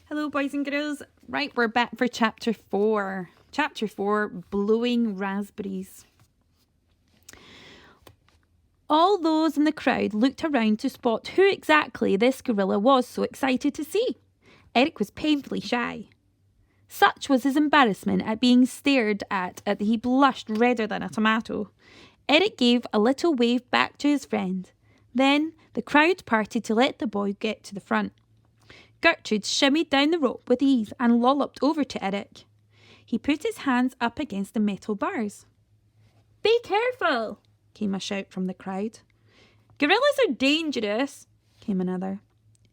Hello, boys and girls. Right, we're back for chapter 4. Chapter 4, Blowing Raspberries. All those in the crowd looked around to spot who exactly this gorilla was so excited to see. Eric was painfully shy. Such was his embarrassment at being stared at that he blushed redder than a tomato. Eric gave a little wave back to his friend. Then the crowd parted to let the boy get to the front. Gertrude shimmied down the rope with ease and lolloped over to Eric. He put his hands up against the metal bars. "Be careful!" came a shout from the crowd. "Gorillas are dangerous," came another.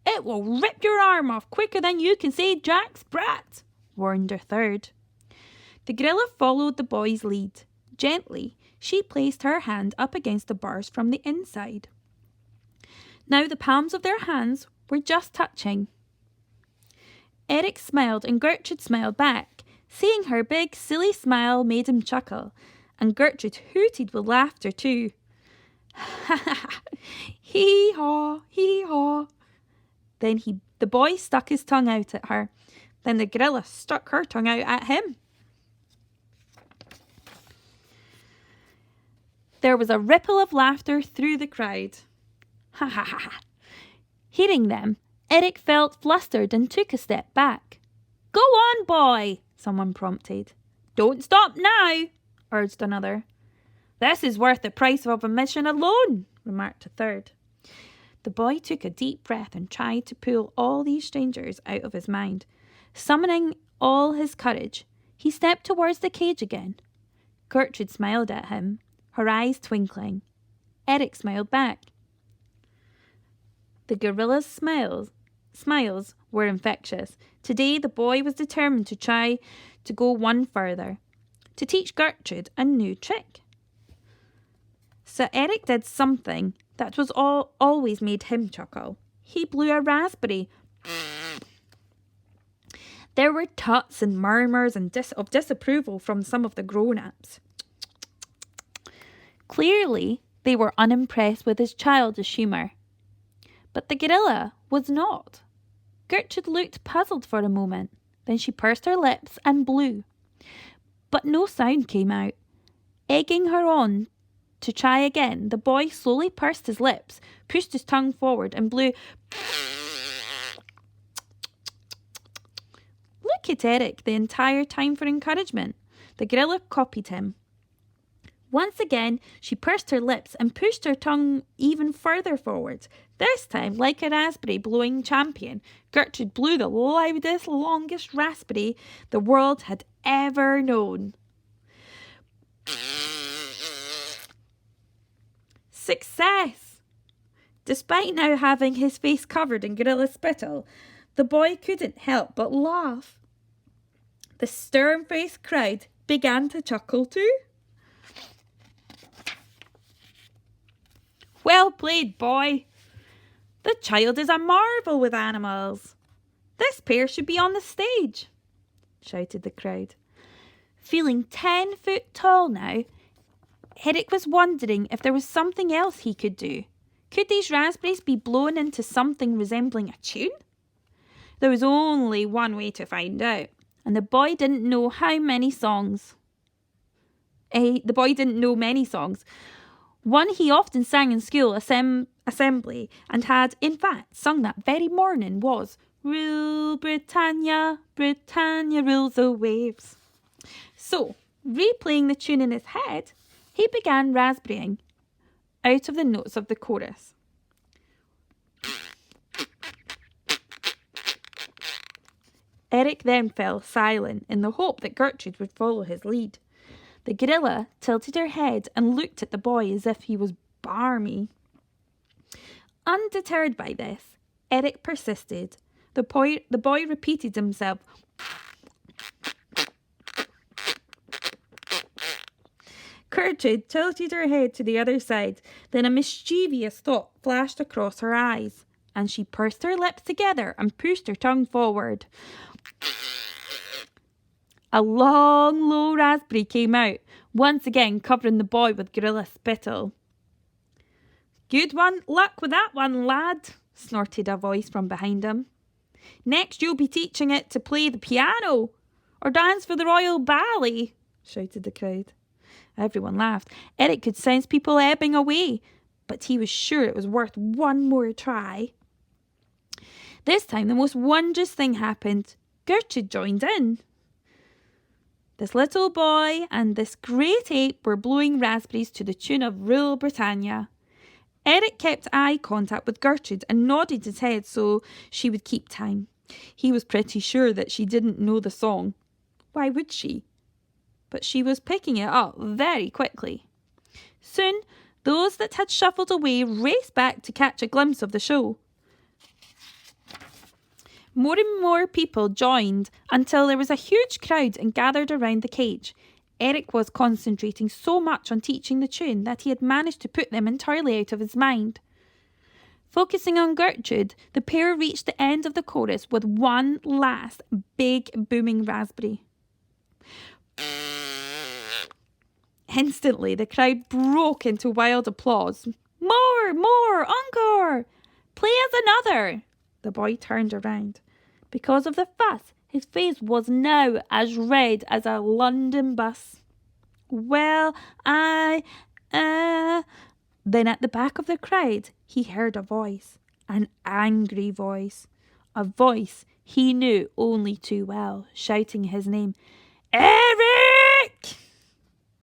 "It will rip your arm off quicker than you can say Jack Sprat," warned a third. The gorilla followed the boy's lead. Gently, she placed her hand up against the bars from the inside. Now the palms of their hands were just touching. Eric smiled and Gertrude smiled back. Seeing her big, silly smile made him chuckle, and Gertrude hooted with laughter too. "Ha ha ha! Hee-haw! Hee-haw!" Then the boy stuck his tongue out at her. Then the gorilla stuck her tongue out at him. There was a ripple of laughter through the crowd. Ha ha ha ha! Hearing them, Eric felt flustered and took a step back. "Go on, boy," someone prompted. "Don't stop now," urged another. "This is worth the price of admission alone," remarked a third. The boy took a deep breath and tried to pull all these strangers out of his mind. Summoning all his courage, he stepped towards the cage again. Gertrude smiled at him, her eyes twinkling. Eric smiled back. The gorilla's smiles were infectious. Today the boy was determined to try to go one further, to teach Gertrude a new trick. So Eric did something that was always made him chuckle. He blew a raspberry. There were tuts and murmurs of disapproval from some of the grown-ups. Clearly, they were unimpressed with his childish humour. But the gorilla was not. Gertrude looked puzzled for a moment. Then she pursed her lips and blew. But no sound came out. Egging her on to try again, the boy slowly pursed his lips, pushed his tongue forward and blew. Look at Eric the entire time for encouragement. The gorilla copied him. Once again, she pursed her lips and pushed her tongue even further forward. This time, like a raspberry blowing champion, Gertrude blew the loudest, longest raspberry the world had ever known. Success! Despite now having his face covered in gorilla spittle, the boy couldn't help but laugh. The stern-faced crowd began to chuckle too. "Well played, boy. The child is a marvel with animals. This pair should be on the stage," shouted the crowd. Feeling 10 foot tall now, Eric was wondering if there was something else he could do. Could these raspberries be blown into something resembling a tune? There was only one way to find out, and the boy didn't know many songs. One he often sang in school assembly and had, in fact, sung that very morning was "Rule Britannia, Britannia rules the waves." So, replaying the tune in his head, he began raspberrying out of the notes of the chorus. Eric then fell silent in the hope that Gertrude would follow his lead. The gorilla tilted her head and looked at the boy as if he was barmy. Undeterred by this, Eric persisted. The boy repeated himself. Gertrude tilted her head to the other side. Then a mischievous thought flashed across her eyes, and she pursed her lips together and pushed her tongue forward. A long, low raspberry came out, once again covering the boy with gorilla spittle. "Good luck with that one, lad," snorted a voice from behind him. Next you'll be teaching it to play the piano or dance for the Royal Ballet, shouted the crowd. Everyone laughed. Eric could sense people ebbing away, but he was sure it was worth one more try. This time the most wondrous thing happened. Gertrude joined in. This little boy and this great ape were blowing raspberries to the tune of Rule Britannia. Eric kept eye contact with Gertrude and nodded his head so she would keep time. He was pretty sure that she didn't know the song. Why would she? But she was picking it up very quickly. Soon, those that had shuffled away raced back to catch a glimpse of the show. More and more people joined until there was a huge crowd and gathered around the cage. Eric was concentrating so much on teaching the tune that he had managed to put them entirely out of his mind. Focusing on Gertrude, the pair reached the end of the chorus with one last big booming raspberry. Instantly, the crowd broke into wild applause. More, encore! Play us another! The boy turned around. Because of the fuss, his face was now as red as a London bus. Well, Then at the back of the crowd, he heard a voice. An angry voice. A voice he knew only too well, shouting his name. Eric!